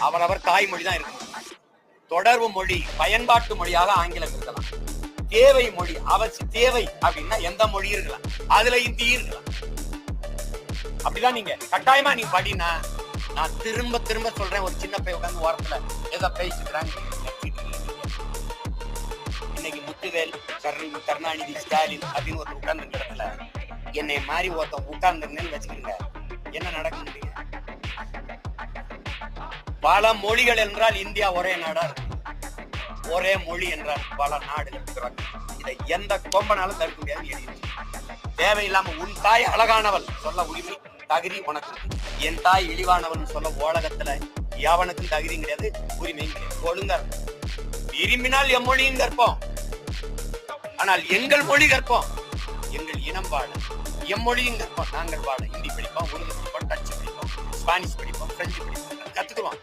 அவரவர் தாய்மொழி தான் இருக்கணும். தொடர்பு மொழி, பயன்பாட்டு மொழியாக ஆங்கிலம் இருக்கலாம். தேவை மொழி, அவசிய தேவை அப்படின்னா எந்த மொழி இருக்கலாம், அதுல இந்தி இருக்கலாம். அப்படிதான் நீங்க கட்டாயமா நீ படினா, நான் திரும்ப திரும்ப சொல்றேன், ஒரு சின்ன பையன் உட்கார்ந்து ஓரத்துல ஏதோ பேசிக்கிறாங்க. இன்னைக்கு முத்துவேல், கருணாநிதி, ஸ்டாலின் அப்படின்னு ஒரு உட்கார்ந்து இடத்துல என்னை மாதிரி ஒருத்தன் உட்கார்ந்துருந்தேன்னு வச்சுக்கிறீங்க, என்ன நடக்க முடியும்? பல மொழிகள் என்றால் இந்தியா ஒரே நாடா இருக்கு. ஒரே மொழி என்றால் பல நாடுகள் இருக்கிறாங்க. இதை எந்த கொம்பனாலும் தடுக்க முடியாது. எழுதி தேவையில்லாம உன் தாய் அழகானவள் சொல்ல உரிமை தகுதி உனக்கு, என் தாய் இழிவானவன் சொல்ல உலகத்துல எவனுக்கும் தகுதி கிடையாது, உரிமையும் கிடையாது. ஒழுங்கா விரும்பினால் எம்மொழியும் கற்போம், ஆனால் எங்கள் மொழி கற்போம். எங்கள் இனம் வாழ எம்மொழியும் கற்போம். நாங்கள் வாழ ஹிந்தி படிப்போம், உருது படிப்போம், டச்சு படிப்போம், ஸ்பானிஷ் படிப்போம், பிரெஞ்சு படிப்போம், கத்துக்குவோம்.